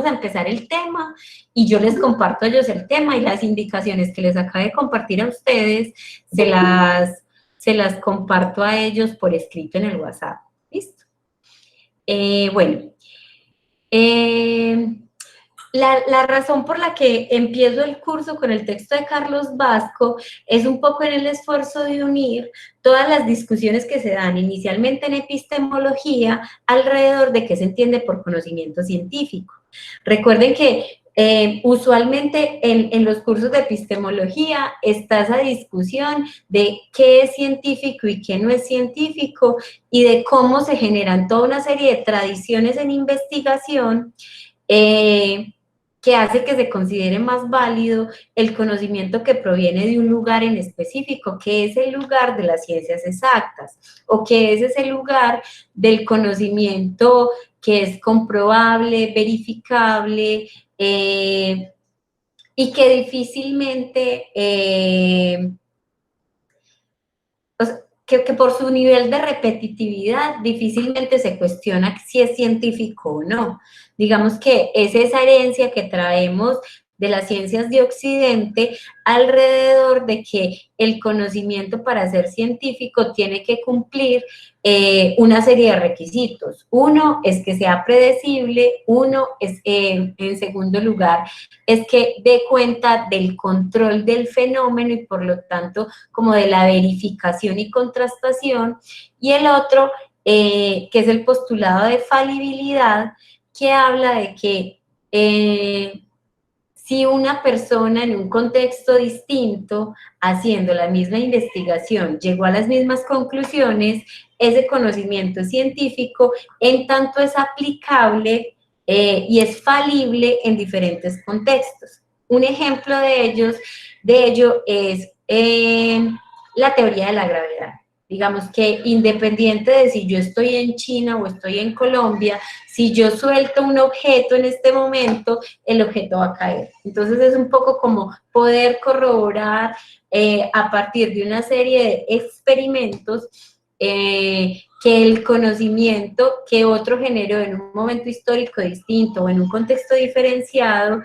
a empezar el tema y yo les comparto a ellos el tema y las indicaciones que les acabo de compartir a ustedes se las comparto a ellos por escrito en el WhatsApp. ¿Listo? Bueno, la razón por la que empiezo el curso con el texto de Carlos Vasco es un poco en el esfuerzo de unir todas las discusiones que se dan inicialmente en epistemología alrededor de qué se entiende por conocimiento científico. Recuerden que usualmente en los cursos de epistemología está esa discusión de qué es científico y qué no es científico y de cómo se generan toda una serie de tradiciones en investigación que hace que se considere más válido el conocimiento que proviene de un lugar en específico, que es el lugar de las ciencias exactas, o que es ese lugar del conocimiento que es comprobable, verificable, y que difícilmente, que por su nivel de repetitividad difícilmente se cuestiona si es científico o no. Digamos que es esa herencia que traemos de las ciencias de Occidente alrededor de que el conocimiento para ser científico tiene que cumplir una serie de requisitos. Uno es que sea predecible, uno es, en segundo lugar, es que dé cuenta del control del fenómeno y por lo tanto como de la verificación y contrastación, y el otro, que es el postulado de falibilidad, que habla de que si una persona en un contexto distinto, haciendo la misma investigación, llegó a las mismas conclusiones, ese conocimiento científico en tanto es aplicable y es falible en diferentes contextos. Un ejemplo de ello es la teoría de la gravedad. Digamos que independiente de si yo estoy en China o estoy en Colombia, si yo suelto un objeto en este momento, el objeto va a caer. Entonces es un poco como poder corroborar a partir de una serie de experimentos que el conocimiento que otro generó en un momento histórico distinto o en un contexto diferenciado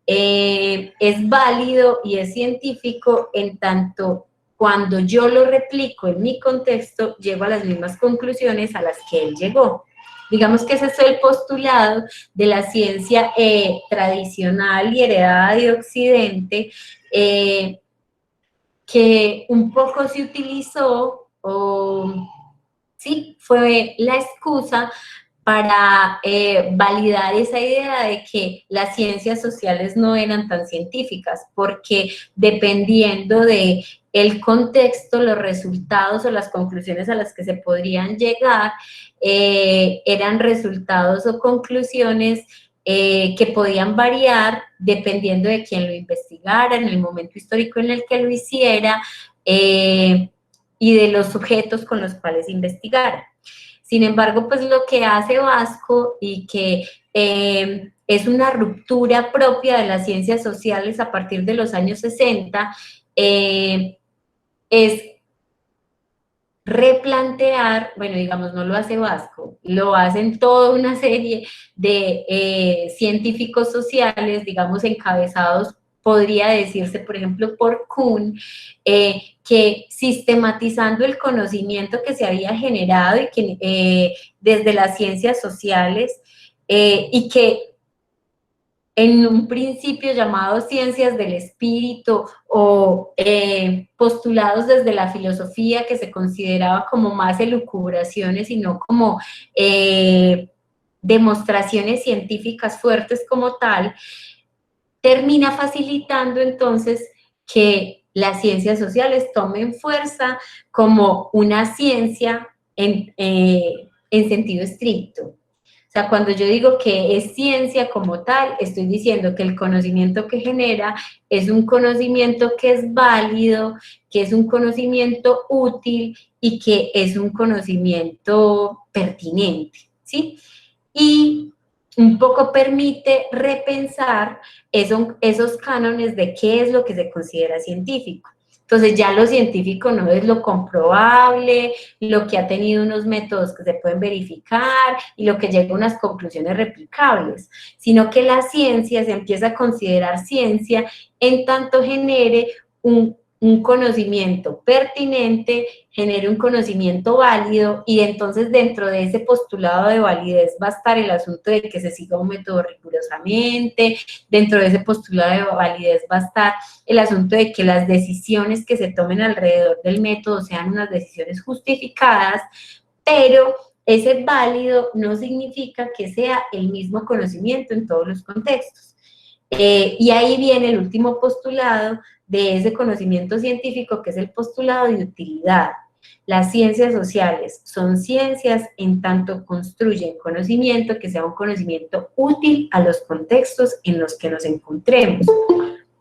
es válido y es científico en tanto cuando yo lo replico en mi contexto, llego a las mismas conclusiones a las que él llegó. Digamos que ese es el postulado de la ciencia tradicional y heredada de Occidente, que un poco se utilizó, sí, fue la excusa para validar esa idea de que las ciencias sociales no eran tan científicas, porque dependiendo de el contexto, los resultados o las conclusiones a las que se podrían llegar eran resultados o conclusiones que podían variar dependiendo de quién lo investigara, en el momento histórico en el que lo hiciera y de los sujetos con los cuales investigara. Sin embargo, pues lo que hace Vasco y que es una ruptura propia de las ciencias sociales a partir de los años 60, es replantear, bueno, digamos, no lo hace Vasco, lo hacen toda una serie de científicos sociales, digamos, encabezados, podría decirse, por ejemplo, por Kuhn, que sistematizando el conocimiento que se había generado y que desde las ciencias sociales y que en un principio llamado ciencias del espíritu o postulados desde la filosofía que se consideraba como más elucubraciones y no como demostraciones científicas fuertes como tal, termina facilitando entonces que las ciencias sociales tomen fuerza como una ciencia en sentido estricto. O sea, cuando yo digo que es ciencia como tal, estoy diciendo que el conocimiento que genera es un conocimiento que es válido, que es un conocimiento útil y que es un conocimiento pertinente, ¿sí? Y un poco permite repensar esos cánones de qué es lo que se considera científico. Entonces ya lo científico no es lo comprobable, lo que ha tenido unos métodos que se pueden verificar y lo que llega a unas conclusiones replicables, sino que la ciencia se empieza a considerar ciencia en tanto genere un conocimiento pertinente, genere un conocimiento válido, y entonces dentro de ese postulado de validez va a estar el asunto de que se siga un método rigurosamente, dentro de ese postulado de validez va a estar el asunto de que las decisiones que se tomen alrededor del método sean unas decisiones justificadas, pero ese válido no significa que sea el mismo conocimiento en todos los contextos. Y ahí viene el último postulado de ese conocimiento científico, que es el postulado de utilidad. Las ciencias sociales son ciencias en tanto construyen conocimiento que sea un conocimiento útil a los contextos en los que nos encontremos.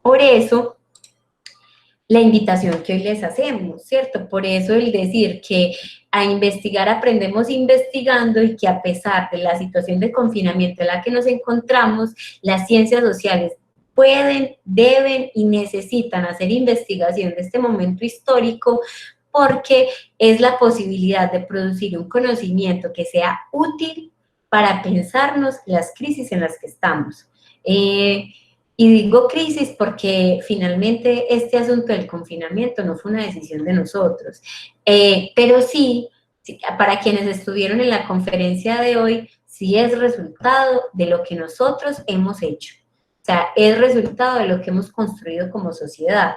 Por eso, la invitación que hoy les hacemos, ¿cierto? Por eso el decir que a investigar aprendemos investigando, y que a pesar de la situación de confinamiento en la que nos encontramos, las ciencias sociales pueden, deben y necesitan hacer investigación de este momento histórico, porque es la posibilidad de producir un conocimiento que sea útil para pensarnos las crisis en las que estamos. Y digo crisis porque finalmente este asunto del confinamiento no fue una decisión de nosotros, pero sí, para quienes estuvieron en la conferencia de hoy, sí es resultado de lo que nosotros hemos hecho, o sea, es resultado de lo que hemos construido como sociedad.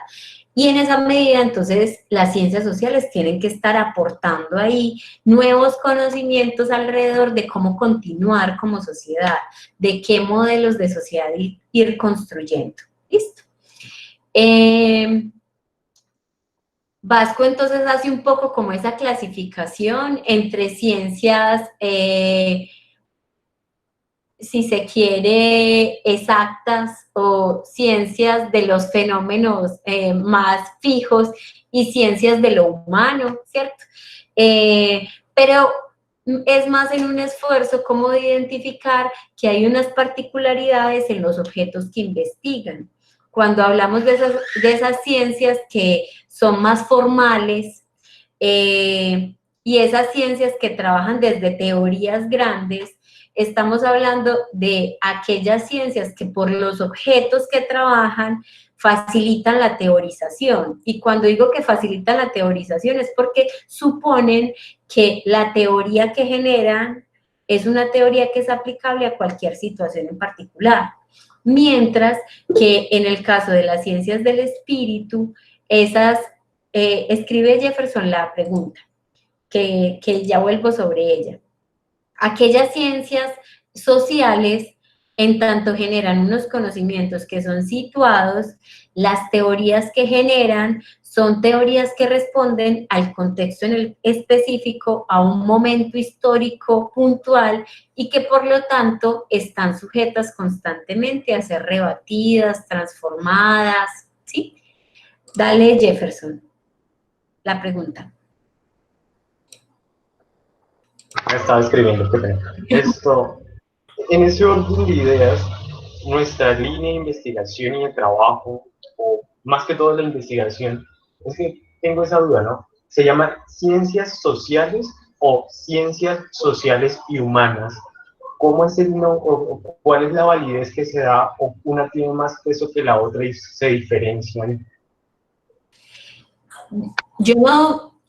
Y en esa medida, entonces, las ciencias sociales tienen que estar aportando ahí nuevos conocimientos alrededor de cómo continuar como sociedad, de qué modelos de sociedad ir construyendo. ¿Listo? Vasco entonces hace un poco como esa clasificación entre ciencias, si se quiere, exactas, o ciencias de los fenómenos más fijos, y ciencias de lo humano, ¿cierto? Pero es más en un esfuerzo como de identificar que hay unas particularidades en los objetos que investigan. Cuando hablamos de esas ciencias que son más formales, y esas ciencias que trabajan desde teorías grandes, estamos hablando de aquellas ciencias que por los objetos que trabajan facilitan la teorización. Y cuando digo que facilitan la teorización es porque suponen que la teoría que generan es una teoría que es aplicable a cualquier situación en particular. Mientras que en el caso de las ciencias del espíritu, escribe Jefferson la pregunta, que ya vuelvo sobre ella. Aquellas ciencias sociales, en tanto generan unos conocimientos que son situados, las teorías que generan son teorías que responden al contexto en el específico, a un momento histórico puntual, y que por lo tanto están sujetas constantemente a ser rebatidas, transformadas, ¿sí? Dale, Jefferson, la pregunta. Me estaba escribiendo, qué pena. Esto, en ese orden de ideas, nuestra línea de investigación y de trabajo, o más que todo la investigación, es que tengo esa duda, ¿no? ¿Se llama ciencias sociales o ciencias sociales y humanas? ¿Cómo es el no, o cuál es la validez que se da, o una tiene más peso que la otra y se diferencian?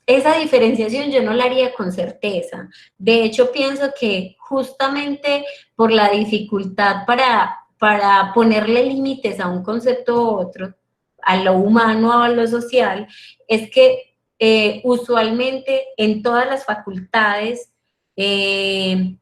Esa diferenciación yo no la haría con certeza. De hecho, pienso que justamente por la dificultad para ponerle límites a un concepto u otro, a lo humano o a lo social, es que usualmente en todas las facultades y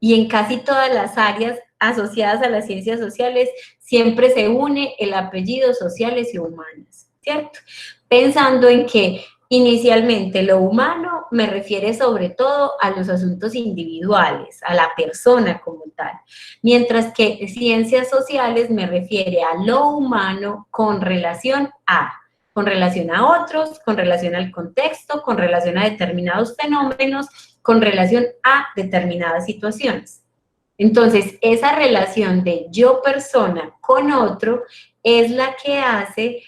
en casi todas las áreas asociadas a las ciencias sociales, siempre se une el apellido sociales y humanas, ¿cierto? Pensando en que inicialmente lo humano me refiere sobre todo a los asuntos individuales, a la persona como tal, mientras que ciencias sociales me refiere a lo humano con relación a otros, con relación al contexto, con relación a determinados fenómenos, con relación a determinadas situaciones. Entonces, esa relación de yo persona con otro es la que hace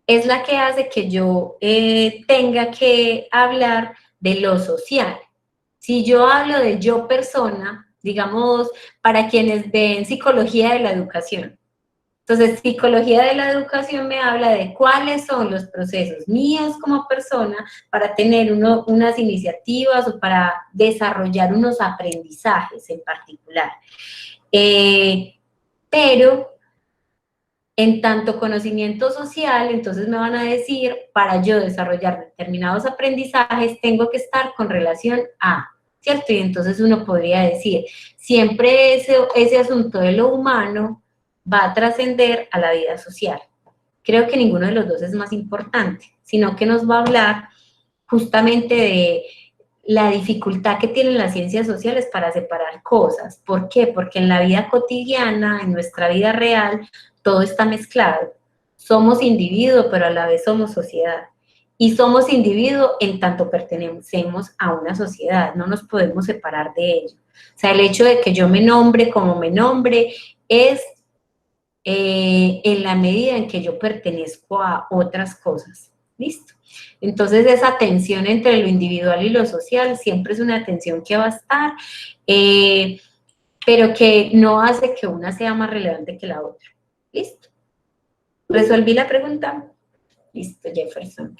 es la que hace que yo tenga que hablar de lo social. Si yo hablo de yo persona, digamos, para quienes ven psicología de la educación, entonces, psicología de la educación me habla de cuáles son los procesos míos como persona para tener unas iniciativas o para desarrollar unos aprendizajes en particular. Pero en tanto conocimiento social, entonces me van a decir, para yo desarrollar determinados aprendizajes, tengo que estar con relación a, ¿cierto? Y entonces uno podría decir, siempre ese asunto de lo humano va a trascender a la vida social. Creo que ninguno de los dos es más importante, sino que nos va a hablar justamente de la dificultad que tienen las ciencias sociales para separar cosas. ¿Por qué? Porque en la vida cotidiana, en nuestra vida real, todo está mezclado. Somos individuo, pero a la vez somos sociedad. Y somos individuo en tanto pertenecemos a una sociedad, no nos podemos separar de ello. O sea, el hecho de que yo me nombre como me nombre es en la medida en que yo pertenezco a otras cosas. ¿Listo? Entonces, esa tensión entre lo individual y lo social siempre es una tensión que va a estar, pero que no hace que una sea más relevante que la otra. ¿Listo? ¿Resolví la pregunta? Listo, Jefferson.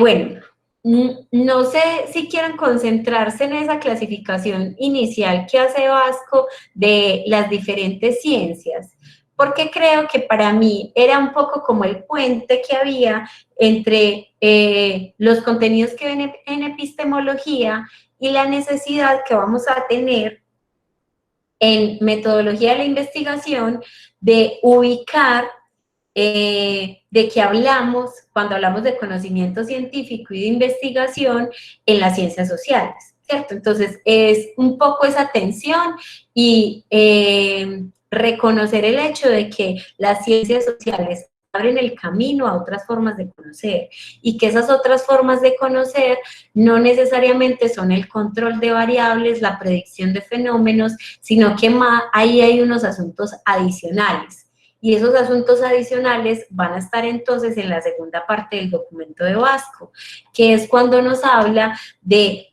Bueno, no sé si quieran concentrarse en esa clasificación inicial que hace Vasco de las diferentes ciencias, porque creo que para mí era un poco como el puente que había entre los contenidos que ven en epistemología y la necesidad que vamos a tener en metodología de la investigación de ubicar de qué hablamos cuando hablamos de conocimiento científico y de investigación en las ciencias sociales, ¿cierto? Entonces, es un poco esa tensión y reconocer el hecho de que las ciencias sociales abren el camino a otras formas de conocer y que esas otras formas de conocer no necesariamente son el control de variables, la predicción de fenómenos, sino que ahí hay unos asuntos adicionales. Y esos asuntos adicionales van a estar entonces en la segunda parte del documento de Vasco, que es cuando nos habla de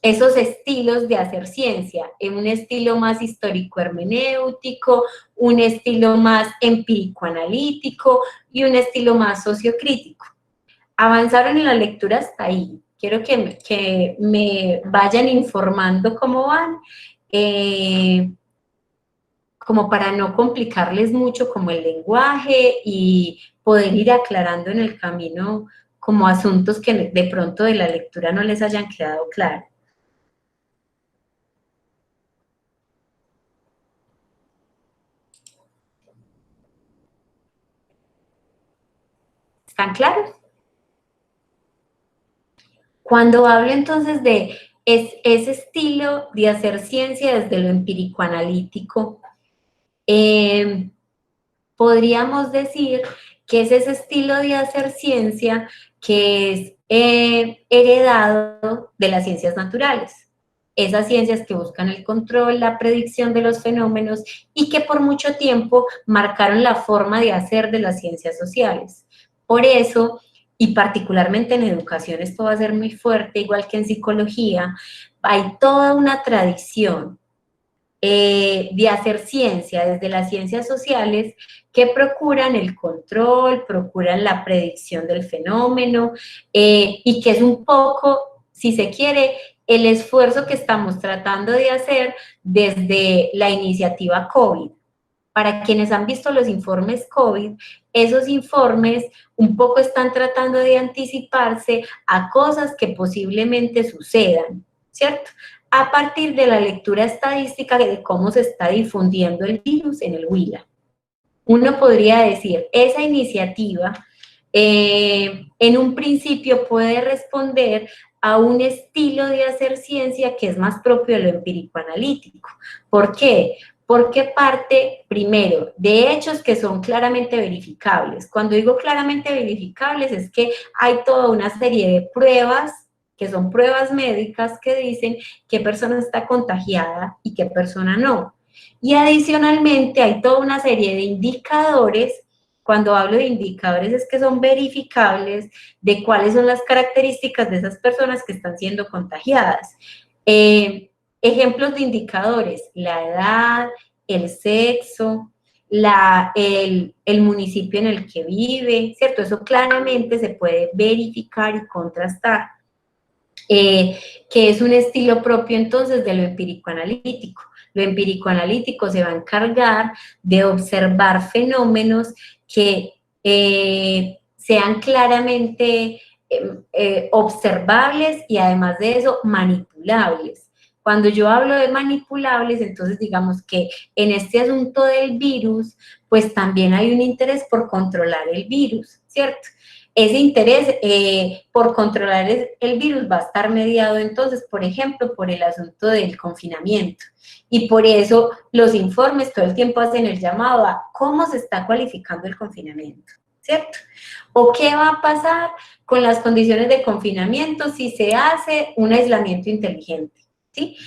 esos estilos de hacer ciencia, en un estilo más histórico-hermenéutico, un estilo más empírico-analítico y un estilo más sociocrítico. Avanzaron en la lectura hasta ahí. Quiero que me vayan informando cómo van. Como para no complicarles mucho como el lenguaje y poder ir aclarando en el camino como asuntos que de pronto de la lectura no les hayan quedado claros. ¿Están claros? Cuando hablo entonces de ese estilo de hacer ciencia desde lo empírico-analítico, podríamos decir que es ese estilo de hacer ciencia que es heredado de las ciencias naturales. Esas ciencias que buscan el control, la predicción de los fenómenos y que por mucho tiempo marcaron la forma de hacer de las ciencias sociales. Por eso, y particularmente en educación esto va a ser muy fuerte, igual que en psicología, hay toda una tradición de hacer ciencia desde las ciencias sociales que procuran el control, procuran la predicción del fenómeno y que es un poco, si se quiere, el esfuerzo que estamos tratando de hacer desde la iniciativa COVID. Para quienes han visto los informes COVID, esos informes un poco están tratando de anticiparse a cosas que posiblemente sucedan, ¿cierto? A partir de la lectura estadística de cómo se está difundiendo el virus en el Huila. Uno podría decir, esa iniciativa en un principio puede responder a un estilo de hacer ciencia que es más propio de lo empírico-analítico. ¿Por qué? Porque parte, primero, de hechos que son claramente verificables. Cuando digo claramente verificables es que hay toda una serie de pruebas que son pruebas médicas que dicen qué persona está contagiada y qué persona no. Y adicionalmente hay toda una serie de indicadores cuando hablo de indicadores es que son verificables de cuáles son las características de esas personas que están siendo contagiadas. Ejemplos de indicadores: la edad, el sexo, el municipio en el que vive, ¿cierto? Eso claramente se puede verificar y contrastar, que es un estilo propio entonces de lo empírico-analítico. Lo empírico-analítico se va a encargar de observar fenómenos que sean claramente observables y además de eso manipulables. Cuando yo hablo de manipulables, entonces digamos que en este asunto del virus, pues también hay un interés por controlar el virus, ¿cierto? Ese interés por controlar el virus va a estar mediado entonces, por ejemplo, por el asunto del confinamiento. Y por eso los informes todo el tiempo hacen el llamado a cómo se está cualificando el confinamiento, ¿cierto? O qué va a pasar con las condiciones de confinamiento si se hace un aislamiento inteligente, ¿sí?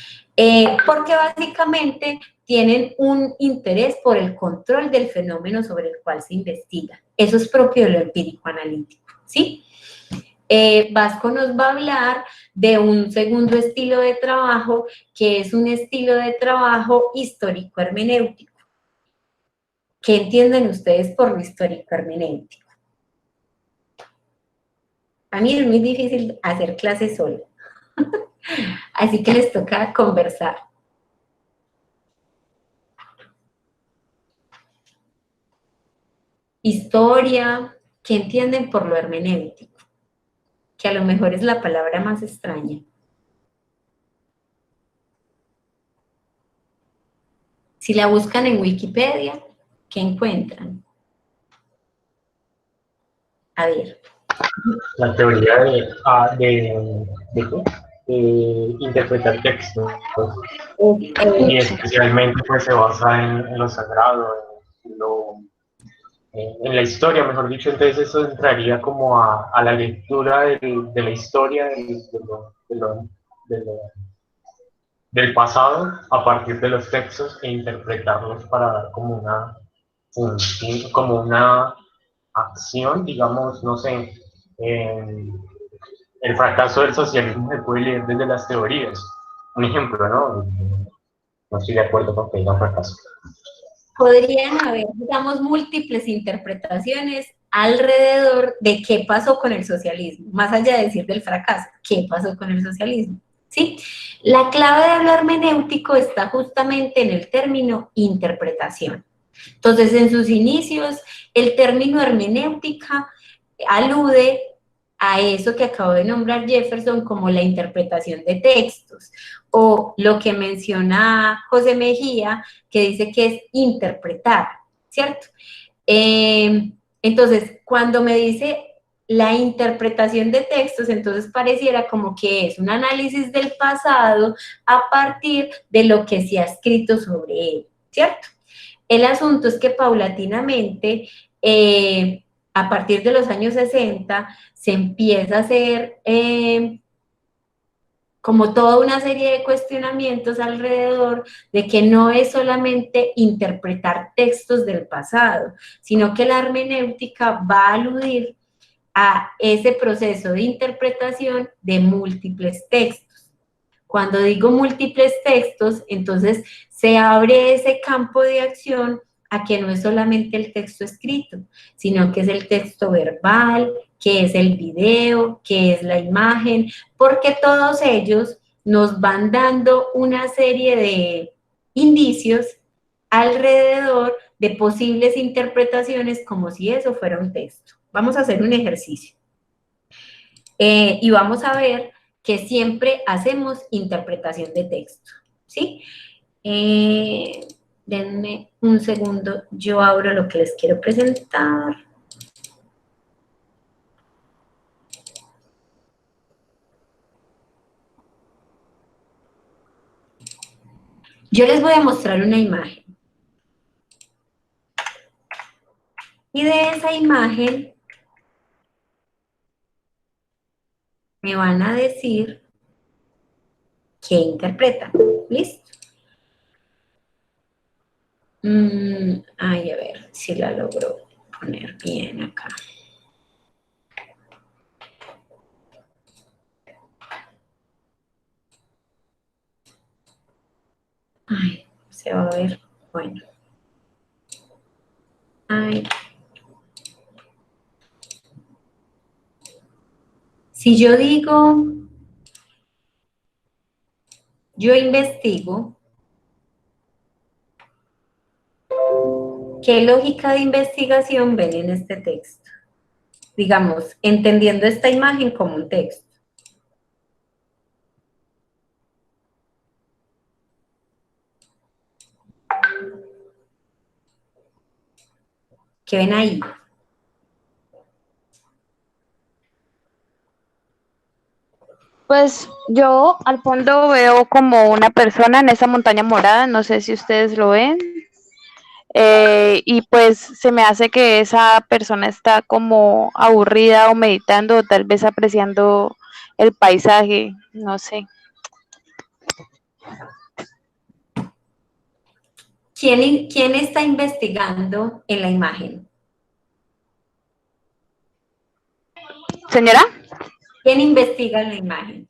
Porque básicamente tienen un interés por el control del fenómeno sobre el cual se investiga. Eso es propio de lo empírico-analítico, ¿sí? Vasco nos va a hablar de un segundo estilo de trabajo, que es un estilo de trabajo histórico-hermenéutico. ¿Qué entienden ustedes por lo histórico-hermenéutico? A mí es muy difícil hacer clases sola, así que les toca conversar. Historia, ¿qué entienden por lo hermenéutico? Que a lo mejor es la palabra más extraña. Si la buscan en Wikipedia, ¿qué encuentran? A ver. La teoría ¿de qué? De interpretar textos, y especialmente pues se basa en lo sagrado, en la historia, mejor dicho. Entonces eso entraría como a la lectura de la historia de lo- del pasado a partir de los textos e interpretarlos para dar como una función, como una acción, digamos, no sé. El fracaso del socialismo se puede leer desde las teorías. Un ejemplo, ¿no? No estoy de acuerdo con que diga fracaso. Podrían haber, digamos, múltiples interpretaciones alrededor de qué pasó con el socialismo, más allá de decir del fracaso, qué pasó con el socialismo, ¿sí? La clave de lo hermenéutico está justamente en el término interpretación. Entonces, en sus inicios, el término hermenéutica alude a eso que acabo de nombrar Jefferson como la interpretación de textos, o lo que menciona José Mejía, que dice que es interpretar, ¿cierto? Entonces, cuando me dice la interpretación de textos, entonces pareciera como que es un análisis del pasado a partir de lo que se ha escrito sobre él, ¿cierto? El asunto es que paulatinamente, a partir de los años 60, se empieza a hacer como toda una serie de cuestionamientos alrededor de que no es solamente interpretar textos del pasado, sino que la hermenéutica va a aludir a ese proceso de interpretación de múltiples textos. Cuando digo múltiples textos, entonces se abre ese campo de acción a que no es solamente el texto escrito, sino que es el texto verbal, que es el video, que es la imagen, porque todos ellos nos van dando una serie de indicios alrededor de posibles interpretaciones como si eso fuera un texto. Vamos a hacer un ejercicio y vamos a ver que siempre hacemos interpretación de texto, ¿sí? Denme un segundo, yo abro lo que les quiero presentar. Yo les voy a mostrar una imagen. Y de esa imagen me van a decir qué interpretan. ¿Listo? Ay, a ver si la logro poner bien acá. Ay, se va a ver, bueno. Ay. Si yo digo, yo investigo, ¿qué lógica de investigación ven en este texto? Digamos, entendiendo esta imagen como un texto. ¿Qué ven ahí? Pues yo al fondo veo como una persona en esa montaña morada, no sé si ustedes lo ven, y pues se me hace que esa persona está como aburrida o meditando o tal vez apreciando el paisaje, no sé. ¿Quién está investigando en la imagen? Señora, ¿Quién investiga en la imagen?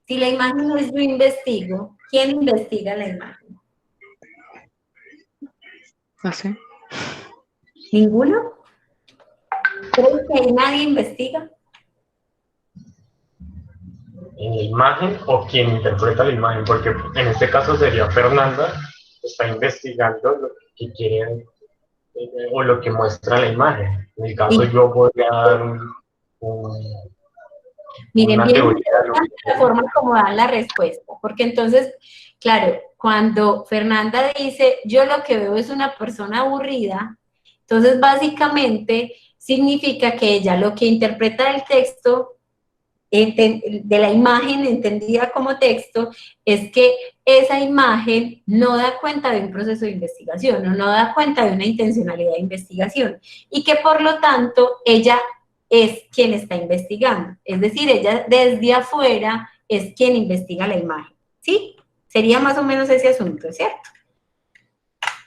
Si la imagen no es yo investigo, ¿quién investiga la imagen? no sé. ¿Ninguno? ¿Creen que ahí nadie investiga? En la imagen o quien interpreta la imagen, porque en este caso sería Fernanda, está investigando lo que quiere o lo que muestra la imagen. En el caso Y yo podría dar un- miren, una bien teoría de lo que interesante la quiere. forma como dan la respuesta, porque entonces, claro, cuando Fernanda dice, yo lo que veo es una persona aburrida, entonces básicamente significa que ella lo que interpreta del texto, de la imagen entendida como texto, es que esa imagen no da cuenta de un proceso de investigación o no da cuenta de una intencionalidad de investigación y que por lo tanto ella es quien está investigando, es decir, ella desde afuera es quien investiga la imagen, ¿sí? Sería más o menos ese asunto, ¿cierto?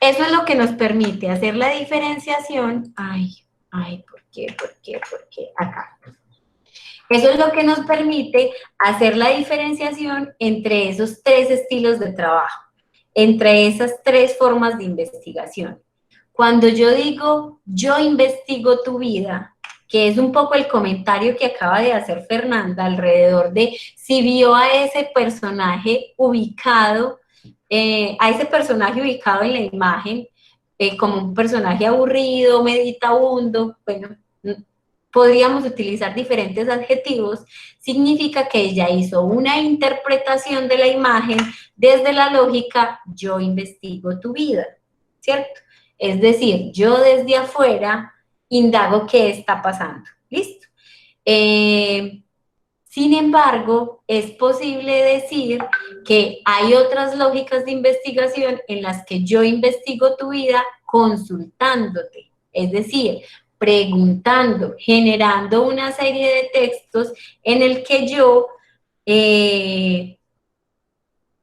Eso es lo que nos permite hacer la diferenciación, ¿por qué? Acá. Eso es lo que nos permite hacer la diferenciación entre esos tres estilos de trabajo, entre esas tres formas de investigación. Cuando yo digo, yo investigo tu vida, que es un poco el comentario que acaba de hacer Fernanda alrededor de si vio a ese personaje ubicado, en la imagen, como un personaje aburrido, meditabundo, bueno, podríamos utilizar diferentes adjetivos, significa que ella hizo una interpretación de la imagen desde la lógica, yo investigo tu vida, ¿cierto? Es decir, yo desde afuera indago qué está pasando, ¿listo? Sin embargo, es posible decir que hay otras lógicas de investigación en las que yo investigo tu vida consultándote, es decir, preguntando, generando una serie de textos en el que yo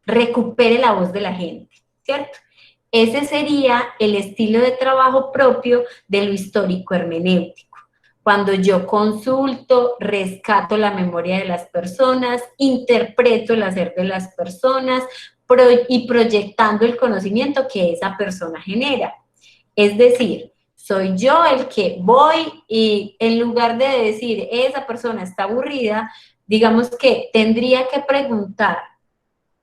recupere la voz de la gente, ¿cierto? Ese sería el estilo de trabajo propio de lo histórico hermenéutico. Cuando yo consulto, rescato la memoria de las personas, interpreto el hacer de las personas y proyectando el conocimiento que esa persona genera. Es decir, soy yo el que voy y en lugar de decir, esa persona está aburrida, digamos que tendría que preguntar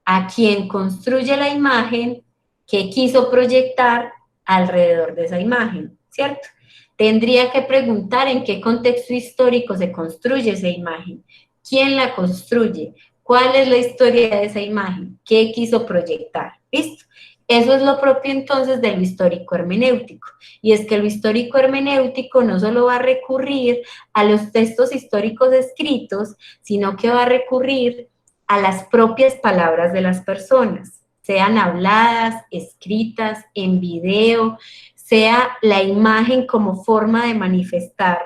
a quien construye la imagen que quiso proyectar alrededor de esa imagen, ¿cierto? Tendría que preguntar en qué contexto histórico se construye esa imagen, quién la construye, cuál es la historia de esa imagen, qué quiso proyectar, ¿listo? Eso es lo propio entonces de lo histórico hermenéutico, y es que lo histórico hermenéutico no solo va a recurrir a los textos históricos escritos, sino que va a recurrir a las propias palabras de las personas, sean habladas, escritas, en video, sea la imagen como forma de manifestar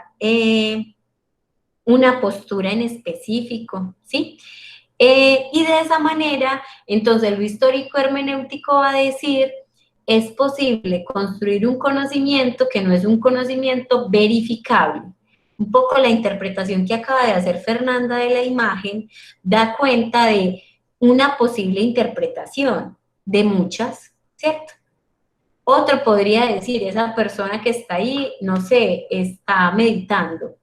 una postura en específico, ¿sí? Y de esa manera, entonces lo histórico hermenéutico va a decir es posible construir un conocimiento que no es un conocimiento verificable. Un poco la interpretación que acaba de hacer Fernanda de la imagen da cuenta de una posible interpretación, de muchas, ¿cierto? Otro podría decir, esa persona que está ahí, no sé, está meditando.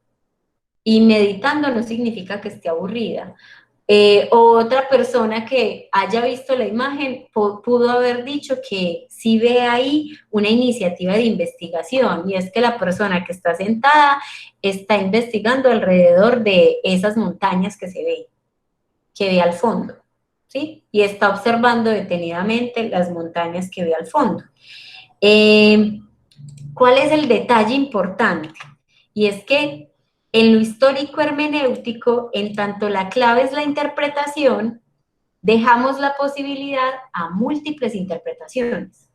Y meditando no significa que esté aburrida. Otra persona que haya visto la imagen pudo haber dicho que sí ve ahí una iniciativa de investigación, y es que la persona que está sentada está investigando alrededor de esas montañas que ve al fondo, ¿sí? Y está observando detenidamente las montañas que ve al fondo. ¿Cuál es el detalle importante? Y es que en lo histórico hermenéutico, en tanto la clave es la interpretación, dejamos la posibilidad a múltiples interpretaciones.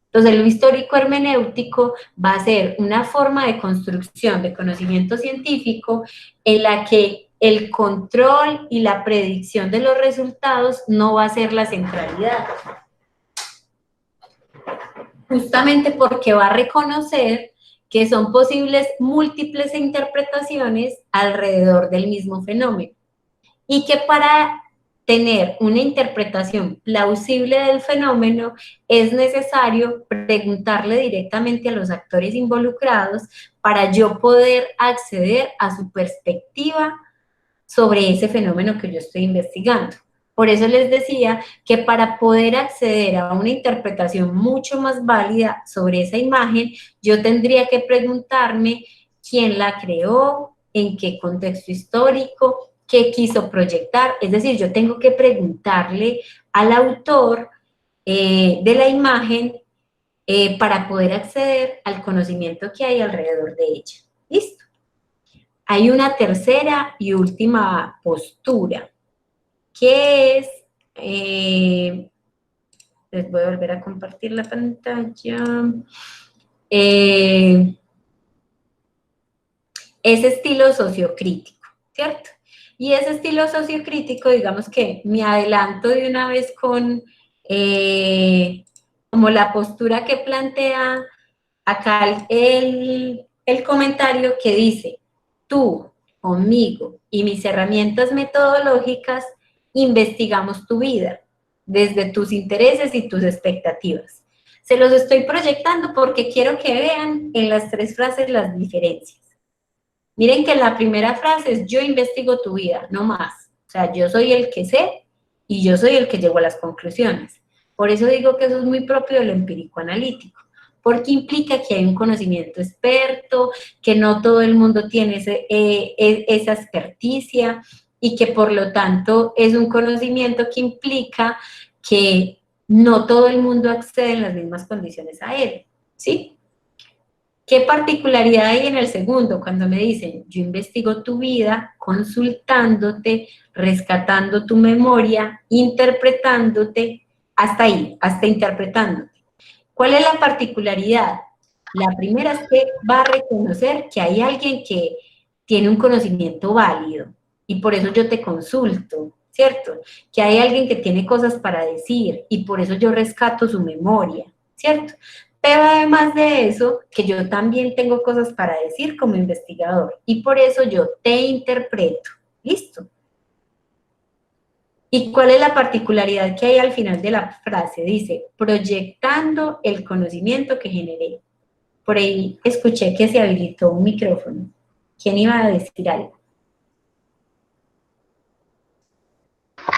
Entonces, lo histórico hermenéutico va a ser una forma de construcción de conocimiento científico en la que el control y la predicción de los resultados no va a ser la centralidad. Justamente porque va a reconocer que son posibles múltiples interpretaciones alrededor del mismo fenómeno, y que para tener una interpretación plausible del fenómeno es necesario preguntarle directamente a los actores involucrados para yo poder acceder a su perspectiva sobre ese fenómeno que yo estoy investigando. Por eso les decía que para poder acceder a una interpretación mucho más válida sobre esa imagen, yo tendría que preguntarme quién la creó, en qué contexto histórico, qué quiso proyectar. Es decir, yo tengo que preguntarle al autor de la imagen para poder acceder al conocimiento que hay alrededor de ella. ¿Listo? Hay una tercera y última postura, que es, les voy a volver a compartir la pantalla, es estilo sociocrítico, ¿cierto? Y ese estilo sociocrítico, digamos que me adelanto de una vez con como la postura que plantea acá el comentario que dice: tú, conmigo y mis herramientas metodológicas investigamos tu vida desde tus intereses y tus expectativas. Se los estoy proyectando porque quiero que vean en las tres frases las diferencias. Miren que la primera frase es: yo investigo tu vida, no más. O sea, yo soy el que sé y yo soy el que llego a las conclusiones. Por eso digo que eso es muy propio de lo empírico-analítico, porque implica que hay un conocimiento experto, que no todo el mundo tiene esa experticia, y que por lo tanto es un conocimiento que implica que no todo el mundo accede en las mismas condiciones a él, ¿sí? ¿Qué particularidad hay en el segundo? Cuando me dicen: yo investigo tu vida consultándote, rescatando tu memoria, interpretándote, hasta ahí, hasta interpretándote. ¿Cuál es la particularidad? La primera es que va a reconocer que hay alguien que tiene un conocimiento válido y por eso yo te consulto, ¿cierto? Que hay alguien que tiene cosas para decir y por eso yo rescato su memoria, ¿cierto? Pero además de eso, que yo también tengo cosas para decir como investigador y por eso yo te interpreto, ¿listo? ¿Y cuál es la particularidad que hay al final de la frase? Dice: proyectando el conocimiento que generé. Por ahí escuché que se habilitó un micrófono. ¿Quién iba a decir algo?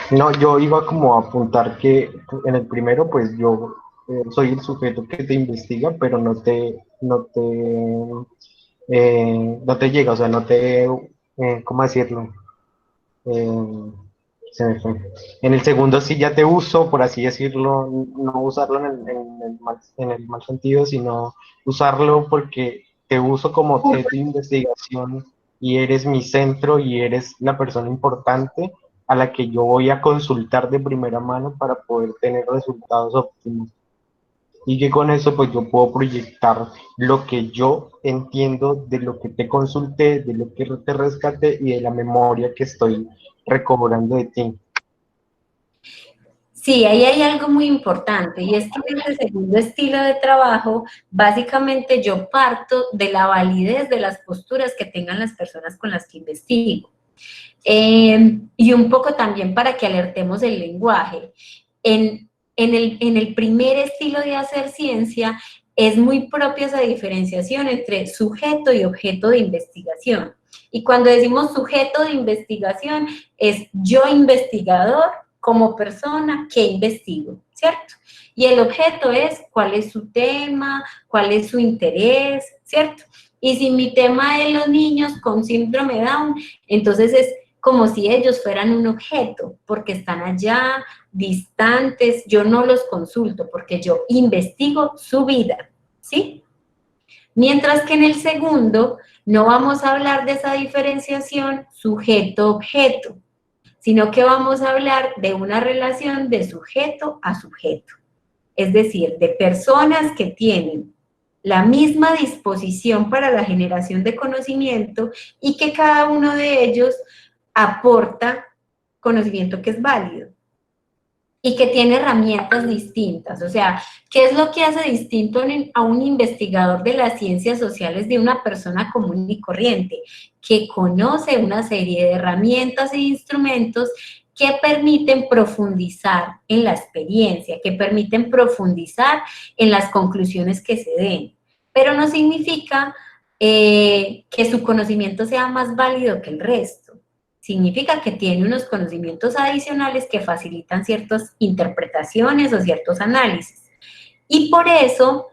No, yo iba como a apuntar que en el primero, pues yo soy el sujeto que te investiga, pero no te llega, o sea, ¿cómo decirlo? Eh, Se me fue. En el segundo sí ya te uso, por así decirlo, no usarlo en el mal sentido, sino usarlo porque te uso como objeto de investigación y eres mi centro y eres la persona importante a la que yo voy a consultar de primera mano para poder tener resultados óptimos. Y que con eso pues yo puedo proyectar lo que yo entiendo de lo que te consulté, de lo que te rescaté y de la memoria que estoy recobrando de ti. Sí, ahí hay algo muy importante y es que en este segundo estilo de trabajo, básicamente yo parto de la validez de las posturas que tengan las personas con las que investigo. Y un poco también para que alertemos el lenguaje. En el primer estilo de hacer ciencia es muy propia esa diferenciación entre sujeto y objeto de investigación. Y cuando decimos sujeto de investigación es yo investigador como persona que investigo, ¿cierto? Y el objeto es cuál es su tema, cuál es su interés, ¿cierto? Y si mi tema es los niños con síndrome Down, entonces es como si ellos fueran un objeto, porque están allá, distantes, yo no los consulto, porque yo investigo su vida, ¿sí? Mientras que en el segundo no vamos a hablar de esa diferenciación sujeto-objeto, sino que vamos a hablar de una relación de sujeto a sujeto, es decir, de personas que tienen la misma disposición para la generación de conocimiento y que cada uno de ellos aporta conocimiento que es válido y que tiene herramientas distintas. O sea, ¿qué es lo que hace distinto a un investigador de las ciencias sociales de una persona común y corriente? Que conoce una serie de herramientas e instrumentos que permiten profundizar en la experiencia, que permiten profundizar en las conclusiones que se den. Pero no significa que su conocimiento sea más válido que el resto. Significa que tiene unos conocimientos adicionales que facilitan ciertas interpretaciones o ciertos análisis. Y por eso,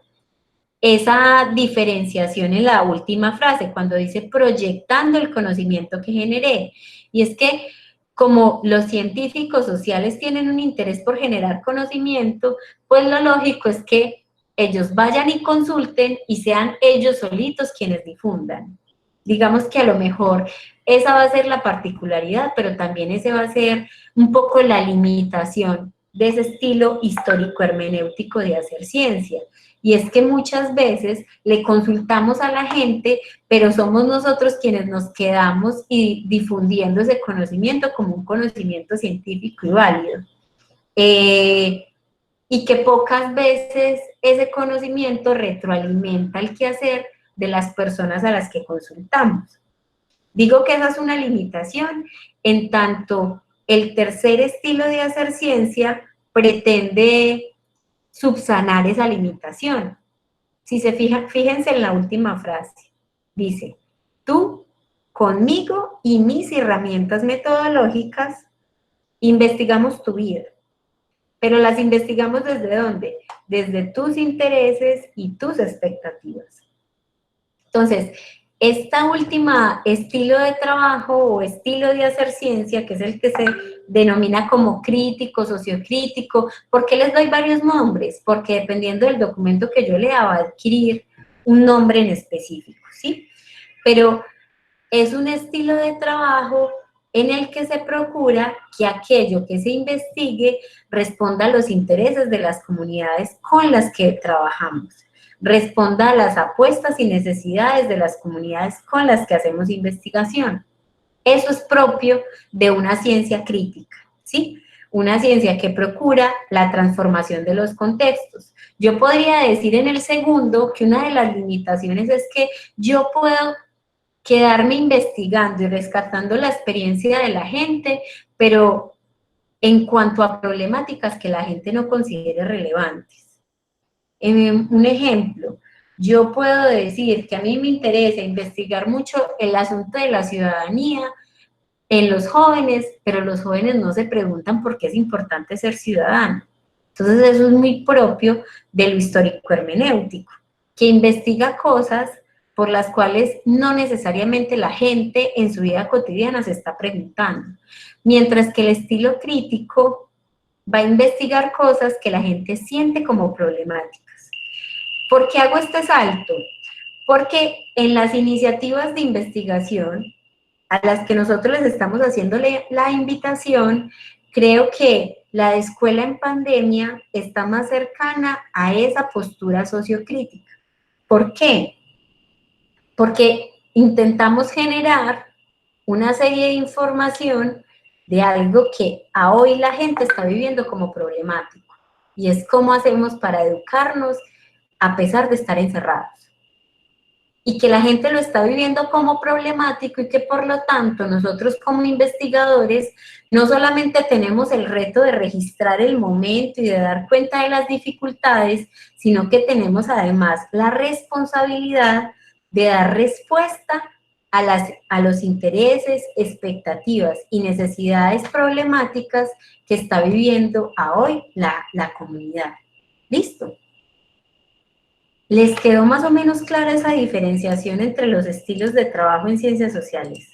esa diferenciación en la última frase, cuando dice proyectando el conocimiento que generé, y es que como los científicos sociales tienen un interés por generar conocimiento, pues lo lógico es que ellos vayan y consulten y sean ellos solitos quienes difundan. Digamos que a lo mejor esa va a ser la particularidad, pero también ese va a ser un poco la limitación de ese estilo histórico hermenéutico de hacer ciencia. Y es que muchas veces le consultamos a la gente, pero somos nosotros quienes nos quedamos y difundiendo ese conocimiento como un conocimiento científico y válido. Y que pocas veces ese conocimiento retroalimenta el quehacer de las personas a las que consultamos. Digo que esa es una limitación, en tanto el tercer estilo de hacer ciencia pretende subsanar esa limitación. Si se fijan, fíjense en la última frase. Dice, tú, conmigo y mis herramientas metodológicas, investigamos tu vida. Pero las investigamos ¿desde dónde? Desde tus intereses y tus expectativas. Entonces, esta última estilo de trabajo o estilo de hacer ciencia, que es el que se denomina como crítico, sociocrítico, ¿por qué les doy varios nombres? Porque dependiendo del documento que yo lea va a adquirir un nombre en específico, ¿sí? Pero es un estilo de trabajo en el que se procura que aquello que se investigue responda a los intereses de las comunidades con las que trabajamos, responda a las apuestas y necesidades de las comunidades con las que hacemos investigación. Eso es propio de una ciencia crítica, ¿sí? Una ciencia que procura la transformación de los contextos. Yo podría decir en el segundo que una de las limitaciones es que yo puedo quedarme investigando y rescatando la experiencia de la gente, pero en cuanto a problemáticas que la gente no considere relevantes. Un ejemplo, yo puedo decir que a mí me interesa investigar mucho el asunto de la ciudadanía en los jóvenes, pero los jóvenes no se preguntan por qué es importante ser ciudadano. Entonces eso es muy propio de lo histórico hermenéutico, que investiga cosas por las cuales no necesariamente la gente en su vida cotidiana se está preguntando. Mientras que el estilo crítico va a investigar cosas que la gente siente como problemáticas. ¿Por qué hago este salto? Porque en las iniciativas de investigación a las que nosotros les estamos haciéndole la invitación, creo que la escuela en pandemia está más cercana a esa postura sociocrítica. ¿Por qué? Porque intentamos generar una serie de información de algo que a hoy la gente está viviendo como problemático, y es cómo hacemos para educarnos a pesar de estar encerrados. Y que la gente lo está viviendo como problemático y que por lo tanto nosotros como investigadores no solamente tenemos el reto de registrar el momento y de dar cuenta de las dificultades, sino que tenemos además la responsabilidad de dar respuesta a los intereses, expectativas y necesidades problemáticas que está viviendo a hoy la comunidad. ¿Listo? ¿Les quedó más o menos clara esa diferenciación entre los estilos de trabajo en ciencias sociales?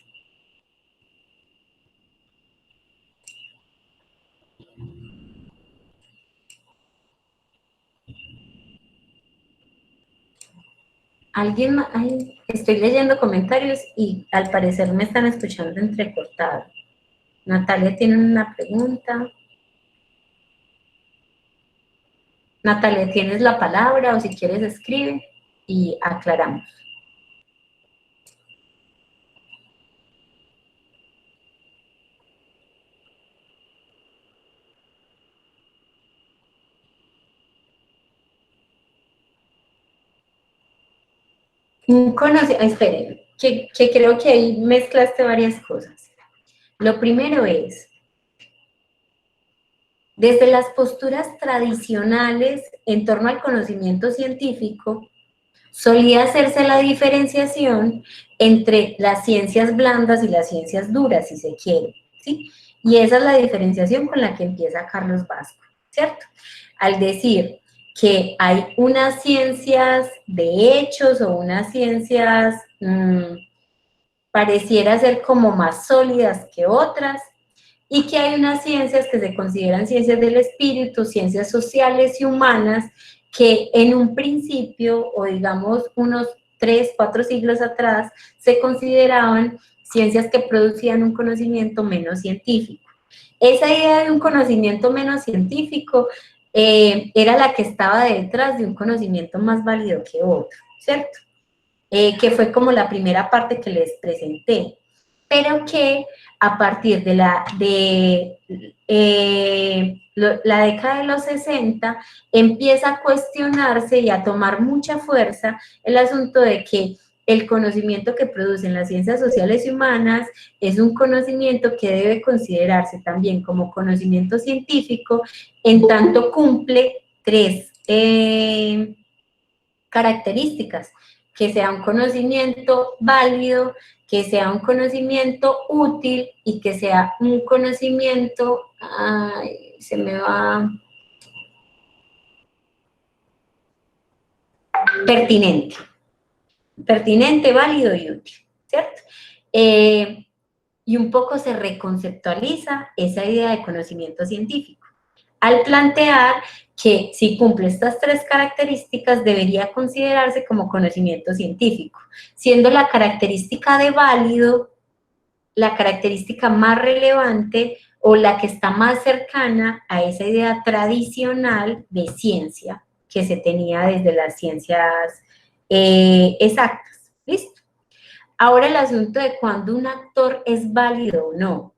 ¿Alguien más? Ay, estoy leyendo comentarios y al parecer me están escuchando entrecortado. Natalia tiene una pregunta. Natalia, tienes la palabra o si quieres escribe y aclaramos. Esperen, que creo que ahí mezclaste varias cosas. Lo primero es, desde las posturas tradicionales en torno al conocimiento científico, solía hacerse la diferenciación entre las ciencias blandas y las ciencias duras, si se quiere, ¿sí? Y esa es la diferenciación con la que empieza Carlos Vasco, ¿cierto? Al decir que hay unas ciencias de hechos o unas ciencias pareciera ser como más sólidas que otras, y que hay unas ciencias que se consideran ciencias del espíritu, ciencias sociales y humanas, que en un principio, o digamos unos 3, 4 siglos atrás, se consideraban ciencias que producían un conocimiento menos científico. Esa idea de un conocimiento menos científico era la que estaba detrás de un conocimiento más válido que otro, ¿cierto? Que fue como la primera parte que les presenté, pero que a partir de la década de los 60 empieza a cuestionarse y a tomar mucha fuerza el asunto de que el conocimiento que producen las ciencias sociales y humanas es un conocimiento que debe considerarse también como conocimiento científico, en tanto cumple 3 características: que sea un conocimiento válido, que sea un conocimiento útil y que sea un conocimiento, ay, se me va, pertinente, válido y útil, ¿cierto? Y un poco se reconceptualiza esa idea de conocimiento científico, al plantear que si cumple estas 3 características debería considerarse como conocimiento científico, siendo la característica de válido la característica más relevante o la que está más cercana a esa idea tradicional de ciencia que se tenía desde las ciencias exactas. ¿Listo? Ahora el asunto de cuándo un actor es válido o no.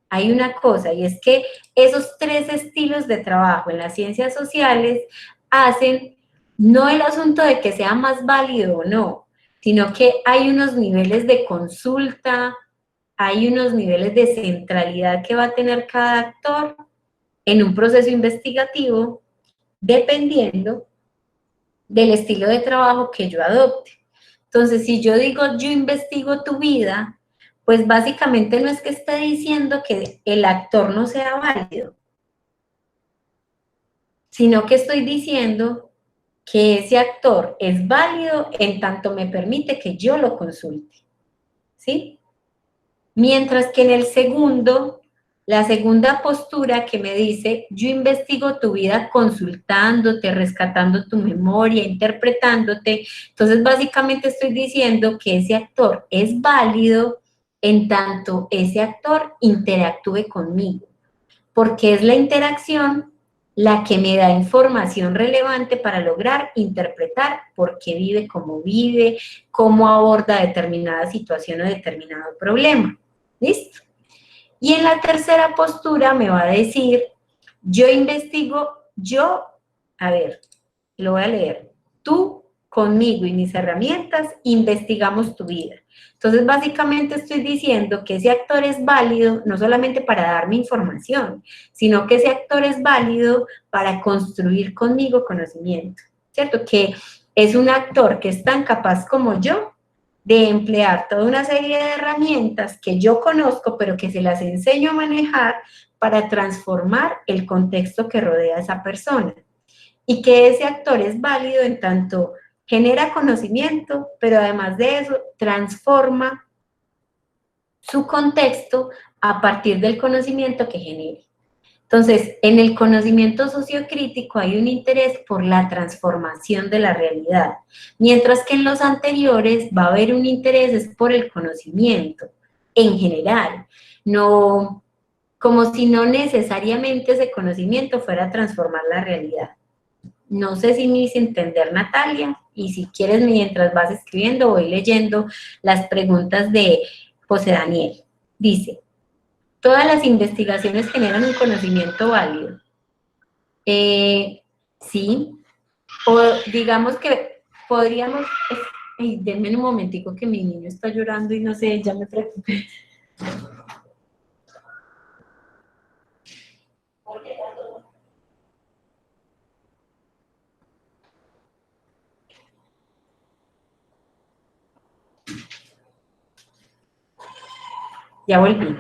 Hay una cosa, y es que esos 3 estilos de trabajo en las ciencias sociales hacen no el asunto de que sea más válido o no, sino que hay unos niveles de consulta, hay unos niveles de centralidad que va a tener cada actor en un proceso investigativo, dependiendo del estilo de trabajo que yo adopte. Entonces, si yo digo, yo investigo tu vida, pues básicamente no es que esté diciendo que el actor no sea válido, sino que estoy diciendo que ese actor es válido en tanto me permite que yo lo consulte, ¿sí? Mientras que en el segundo, la segunda postura que me dice, yo investigo tu vida consultándote, rescatando tu memoria, interpretándote, entonces básicamente estoy diciendo que ese actor es válido en tanto ese actor interactúe conmigo, porque es la interacción la que me da información relevante para lograr interpretar por qué vive, cómo aborda determinada situación o determinado problema. ¿Listo? Y en la tercera postura me va a decir, yo investigo, a ver, lo voy a leer, tú conmigo y mis herramientas investigamos tu vida. Entonces, básicamente estoy diciendo que ese actor es válido no solamente para darme información, sino que ese actor es válido para construir conmigo conocimiento, ¿cierto? Que es un actor que es tan capaz como yo de emplear toda una serie de herramientas que yo conozco, pero que se las enseño a manejar para transformar el contexto que rodea a esa persona. Y que ese actor es válido en tanto genera conocimiento, pero además de eso, transforma su contexto a partir del conocimiento que genere. Entonces, en el conocimiento sociocrítico hay un interés por la transformación de la realidad, mientras que en los anteriores va a haber un interés por el conocimiento en general, no, como si no necesariamente ese conocimiento fuera a transformar la realidad. No sé si me hice entender, Natalia, y si quieres, mientras vas escribiendo, voy leyendo las preguntas de José Daniel. Dice, todas las investigaciones generan un conocimiento válido. Sí, o digamos que podríamos, denme un momentico que mi niño está llorando y no sé, ya me preocupé. Ya volví.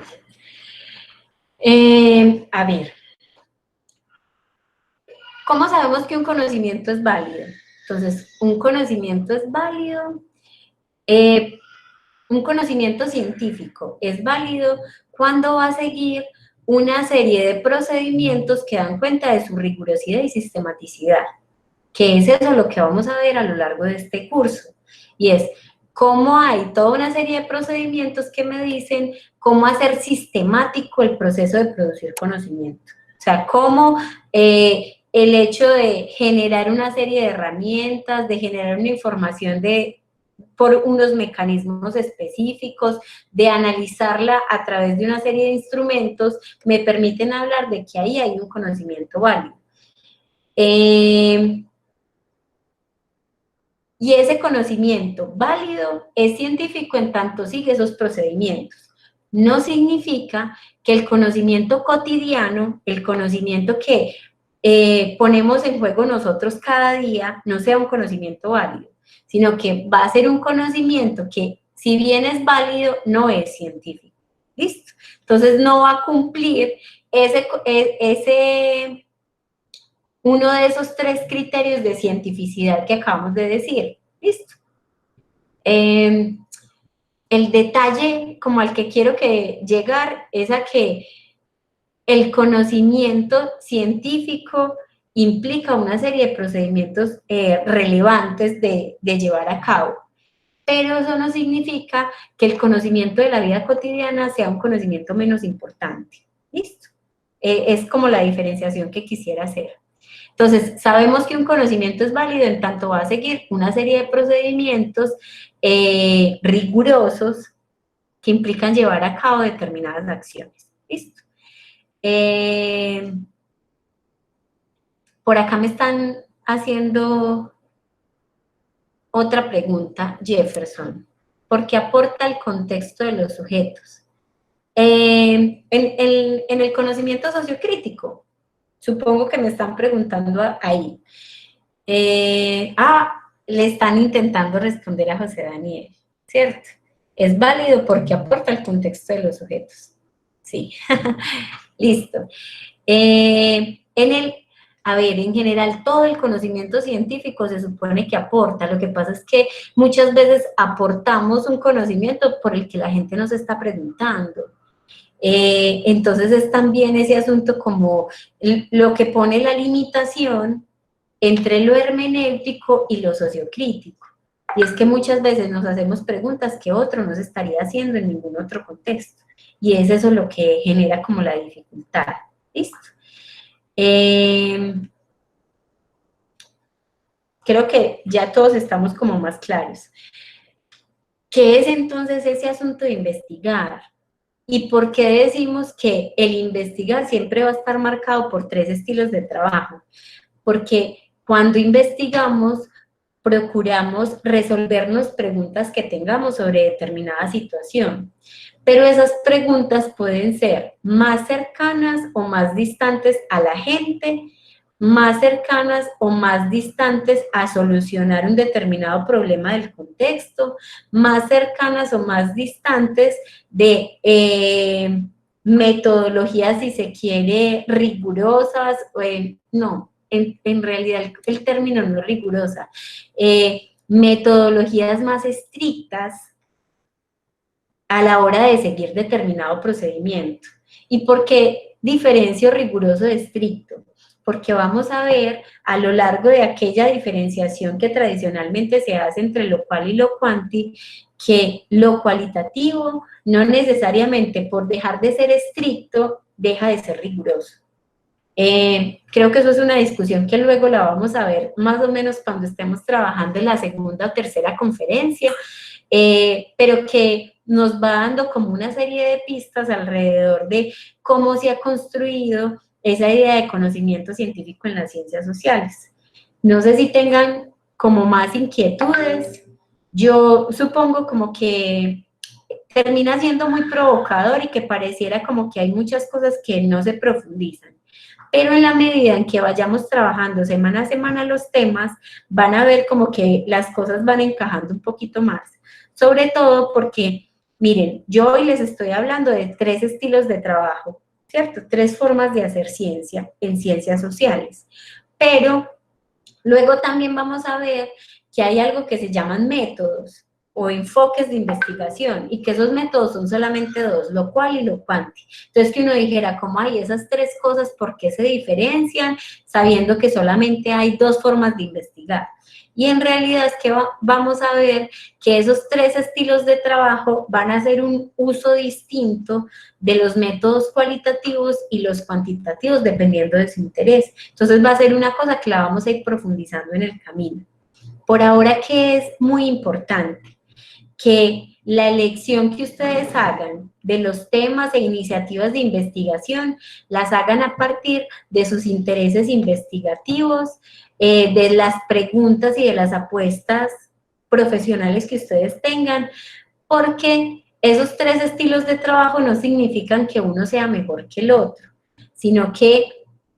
A ver, ¿cómo sabemos que un conocimiento es válido? Entonces, un conocimiento es válido, un conocimiento científico es válido cuando va a seguir una serie de procedimientos que dan cuenta de su rigurosidad y sistematicidad, que es eso lo que vamos a ver a lo largo de este curso, y es cómo hay toda una serie de procedimientos que me dicen cómo hacer sistemático el proceso de producir conocimiento. O sea, cómo el hecho de generar una serie de herramientas, de generar una información por unos mecanismos específicos, de analizarla a través de una serie de instrumentos, me permiten hablar de que ahí hay un conocimiento válido. Y ese conocimiento válido es científico en tanto sigue esos procedimientos. No significa que el conocimiento cotidiano, el conocimiento que ponemos en juego nosotros cada día, no sea un conocimiento válido, sino que va a ser un conocimiento que, si bien es válido, no es científico. ¿Listo? Entonces no va a cumplir uno de esos 3 criterios de cientificidad que acabamos de decir. ¿Listo? El detalle como al que quiero llegar es a que el conocimiento científico implica una serie de procedimientos relevantes de llevar a cabo, pero eso no significa que el conocimiento de la vida cotidiana sea un conocimiento menos importante. ¿Listo? Es como la diferenciación que quisiera hacer. Entonces, sabemos que un conocimiento es válido en tanto va a seguir una serie de procedimientos rigurosos que implican llevar a cabo determinadas acciones. ¿Listo? Por acá me están haciendo otra pregunta, Jefferson. ¿Por qué aporta el contexto de los sujetos? En el conocimiento sociocrítico, supongo que me están preguntando ahí. Le están intentando responder a José Daniel, ¿cierto? Es válido porque aporta el contexto de los sujetos. Sí, listo. A ver, en general, todo el conocimiento científico se supone que aporta. Lo que pasa es que muchas veces aportamos un conocimiento por el que la gente nos está preguntando. Entonces es también ese asunto como lo que pone la limitación entre lo hermenéutico y lo sociocrítico. Y es que muchas veces nos hacemos preguntas que otro no se estaría haciendo en ningún otro contexto. Y es eso lo que genera como la dificultad. ¿Listo? Creo que ya todos estamos como más claros. ¿Qué es entonces ese asunto de investigar? ¿Y por qué decimos que el investigar siempre va a estar marcado por 3 estilos de trabajo? Porque cuando investigamos, procuramos resolvernos preguntas que tengamos sobre determinada situación. Pero esas preguntas pueden ser más cercanas o más distantes a la gente, más cercanas o más distantes a solucionar un determinado problema del contexto, más cercanas o más distantes de metodologías, si se quiere, rigurosas, no, en realidad el término no es rigurosa, metodologías más estrictas a la hora de seguir determinado procedimiento. ¿Y por qué diferencio riguroso de estricto? Porque vamos a ver a lo largo de aquella diferenciación que tradicionalmente se hace entre lo cual y lo cuanti, que lo cualitativo no necesariamente por dejar de ser estricto deja de ser riguroso. Creo que eso es una discusión que luego la vamos a ver más o menos cuando estemos trabajando en la segunda o tercera conferencia, pero que nos va dando como una serie de pistas alrededor de cómo se ha construido esa idea de conocimiento científico en las ciencias sociales. No sé si tengan como más inquietudes. Yo supongo como que termina siendo muy provocador y que pareciera como que hay muchas cosas que no se profundizan. Pero en la medida en que vayamos trabajando semana a semana los temas, van a ver como que las cosas van encajando un poquito más. Sobre todo porque, miren, yo hoy les estoy hablando de 3 estilos de trabajo, ¿cierto? 3 formas de hacer ciencia en ciencias sociales. Pero luego también vamos a ver que hay algo que se llaman métodos o enfoques de investigación, y que esos métodos son solamente 2, lo cual y lo cuanti. Entonces, que uno dijera, ¿cómo hay esas 3 cosas? ¿Por qué se diferencian? Sabiendo que solamente hay 2 formas de investigar. Y en realidad es que vamos a ver que esos 3 estilos de trabajo van a hacer un uso distinto de los métodos cualitativos y los cuantitativos, dependiendo de su interés. Entonces, va a ser una cosa que la vamos a ir profundizando en el camino. Por ahora, que es muy importante que la elección que ustedes hagan de los temas e iniciativas de investigación las hagan a partir de sus intereses investigativos, de las preguntas y de las apuestas profesionales que ustedes tengan, porque esos 3 estilos de trabajo no significan que uno sea mejor que el otro, sino que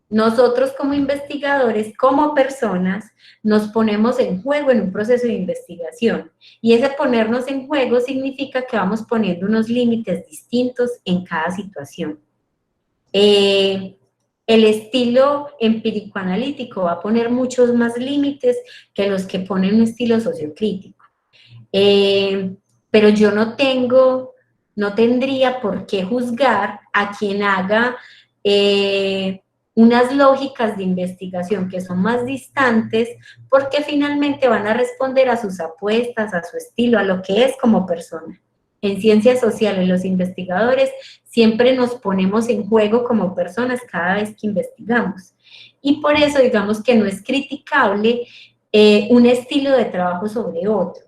nosotros como investigadores, como personas, nos ponemos en juego en un proceso de investigación, y ese ponernos en juego significa que vamos poniendo unos límites distintos en cada situación. El estilo empírico-analítico va a poner muchos más límites que los que pone un estilo sociocrítico. Pero yo no tendría por qué juzgar a quien haga unas lógicas de investigación que son más distantes, porque finalmente van a responder a sus apuestas, a su estilo, a lo que es como persona. En ciencias sociales, los investigadores siempre nos ponemos en juego como personas cada vez que investigamos. Y por eso, digamos que no es criticable un estilo de trabajo sobre otro.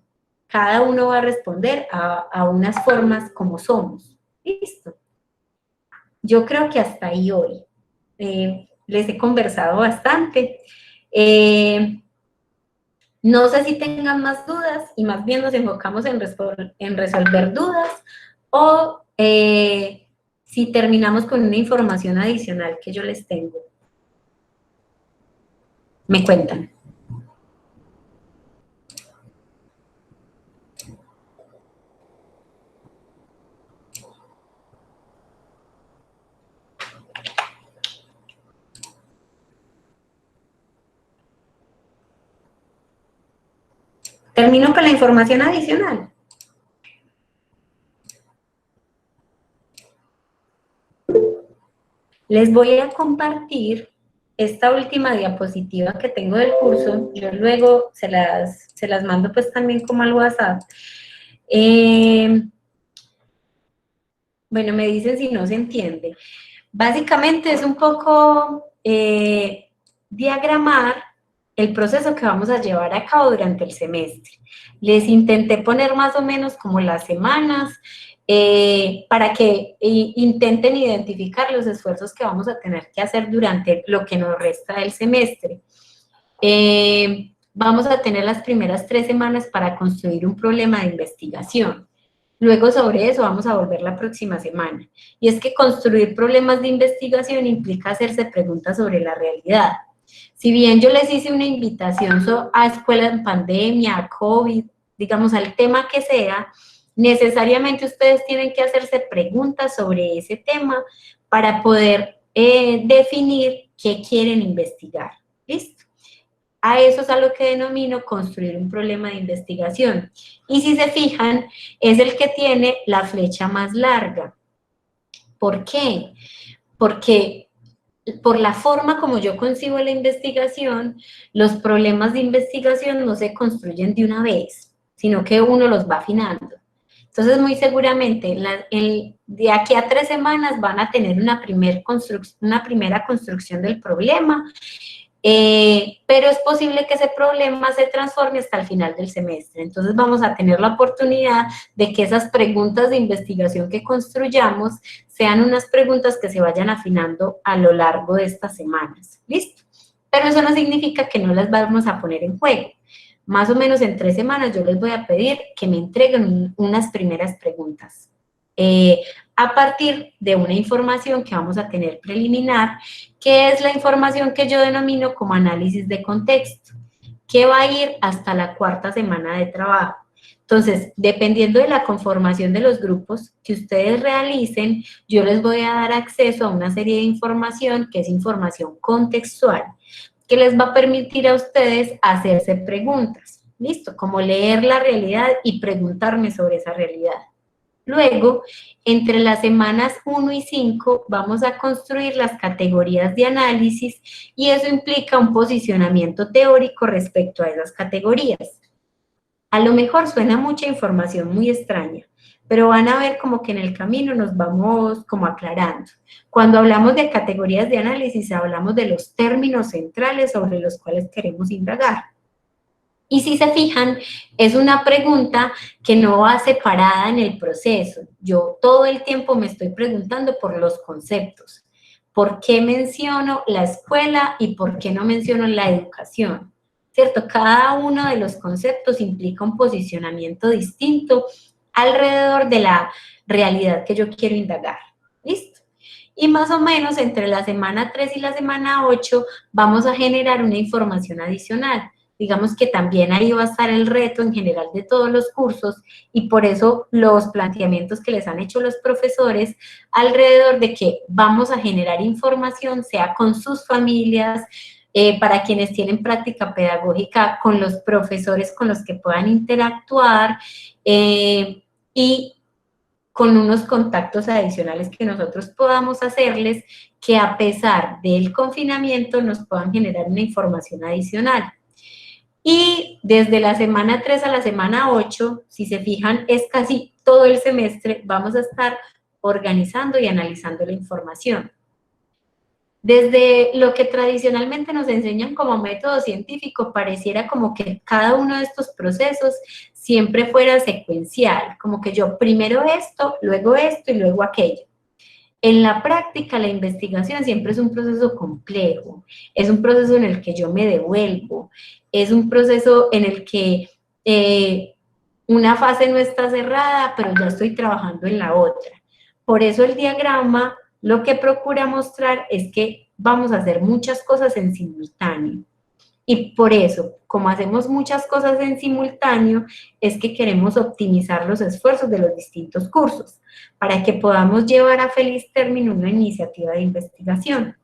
Cada uno va a responder a unas formas como somos. Listo. Yo creo que hasta ahí hoy. Les he conversado bastante. No sé si tengan más dudas, y más bien nos enfocamos en resolver dudas, o si terminamos con una información adicional que yo les tengo. Me cuentan. Termino con la información adicional. Les voy a compartir esta última diapositiva que tengo del curso. Yo luego se las mando pues también como al WhatsApp. Bueno, me dicen si no se entiende. Básicamente es un poco diagramar el proceso que vamos a llevar a cabo durante el semestre. Les intenté poner más o menos como las semanas, para que intenten identificar los esfuerzos que vamos a tener que hacer durante lo que nos resta del semestre. Vamos a tener las primeras 3 semanas para construir un problema de investigación. Luego sobre eso vamos a volver la próxima semana. Y es que construir problemas de investigación implica hacerse preguntas sobre la realidad. Si bien yo les hice una invitación a escuela en pandemia, a COVID, digamos al tema que sea, necesariamente ustedes tienen que hacerse preguntas sobre ese tema para poder definir qué quieren investigar. ¿Listo? A eso es a lo que denomino construir un problema de investigación. Y si se fijan, es el que tiene la flecha más larga. ¿Por qué? Porque por la forma como yo concibo la investigación, los problemas de investigación no se construyen de una vez, sino que uno los va afinando. Entonces, muy seguramente, de aquí a 3 semanas van a tener una primera construcción del problema, pero es posible que ese problema se transforme hasta el final del semestre. Entonces vamos a tener la oportunidad de que esas preguntas de investigación que construyamos sean unas preguntas que se vayan afinando a lo largo de estas semanas. ¿Listo? Pero eso no significa que no las vamos a poner en juego. Más o menos en 3 semanas yo les voy a pedir que me entreguen unas primeras preguntas. A partir de una información que vamos a tener preliminar, que es la información que yo denomino como análisis de contexto, que va a ir hasta la 4ª semana de trabajo. Entonces, dependiendo de la conformación de los grupos que ustedes realicen, yo les voy a dar acceso a una serie de información que es información contextual, que les va a permitir a ustedes hacerse preguntas, ¿listo? Como leer la realidad y preguntarme sobre esa realidad. Luego, entre las semanas 1 y 5, vamos a construir las categorías de análisis y eso implica un posicionamiento teórico respecto a esas categorías. A lo mejor suena mucha información muy extraña, pero van a ver como que en el camino nos vamos como aclarando. Cuando hablamos de categorías de análisis, hablamos de los términos centrales sobre los cuales queremos indagar. Y si se fijan, es una pregunta que no va separada en el proceso. Yo todo el tiempo me estoy preguntando por los conceptos. ¿Por qué menciono la escuela y por qué no menciono la educación? ¿Cierto? Cada uno de los conceptos implica un posicionamiento distinto alrededor de la realidad que yo quiero indagar. ¿Listo? Y más o menos entre la semana 3 y la semana 8 vamos a generar una información adicional. Digamos que también ahí va a estar el reto en general de todos los cursos y por eso los planteamientos que les han hecho los profesores alrededor de que vamos a generar información, sea con sus familias, para quienes tienen práctica pedagógica, con los profesores con los que puedan interactuar y con unos contactos adicionales que nosotros podamos hacerles que a pesar del confinamiento nos puedan generar una información adicional. Y desde la semana 3 a la semana 8, si se fijan, es casi todo el semestre, vamos a estar organizando y analizando la información. Desde lo que tradicionalmente nos enseñan como método científico, pareciera como que cada uno de estos procesos siempre fuera secuencial, como que yo primero esto y luego aquello. En la práctica, la investigación siempre es un proceso complejo, es un proceso en el que yo me devuelvo, es un proceso en el que una fase no está cerrada, pero ya estoy trabajando en la otra. Por eso el diagrama lo que procura mostrar es que vamos a hacer muchas cosas en simultáneo. Y por eso, como hacemos muchas cosas en simultáneo, es que queremos optimizar los esfuerzos de los distintos cursos para que podamos llevar a feliz término una iniciativa de investigación.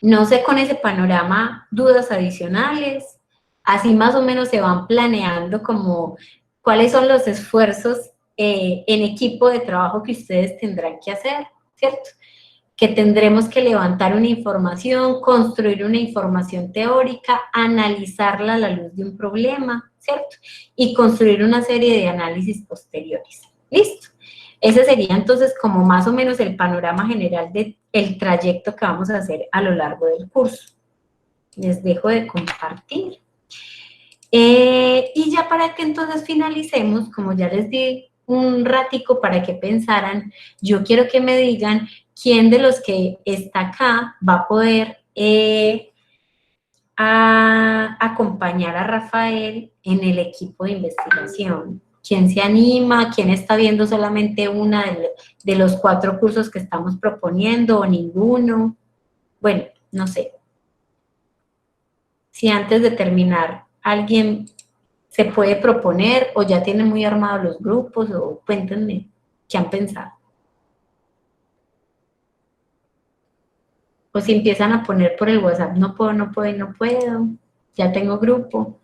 No sé con ese panorama dudas adicionales, así más o menos se van planeando como cuáles son los esfuerzos en equipo de trabajo que ustedes tendrán que hacer, ¿cierto? Que tendremos que levantar una información, construir una información teórica, analizarla a la luz de un problema, ¿cierto? Y construir una serie de análisis posteriores. ¿Listo? Ese sería entonces como más o menos el panorama general del trayecto que vamos a hacer a lo largo del curso. Les dejo de compartir. Y ya para que entonces finalicemos, como ya les di un ratico para que pensaran. Yo quiero que me digan quién de los que está acá va a poder acompañar a Rafael en el equipo de investigación. ¿Quién se anima? ¿Quién está viendo solamente una de los 4 cursos que estamos proponiendo o ninguno? Bueno, no sé. Si antes de terminar alguien se puede proponer o ya tienen muy armados los grupos, o cuéntenme qué han pensado. O si empiezan a poner por el WhatsApp, no puedo, no puedo, no puedo, ya tengo grupo.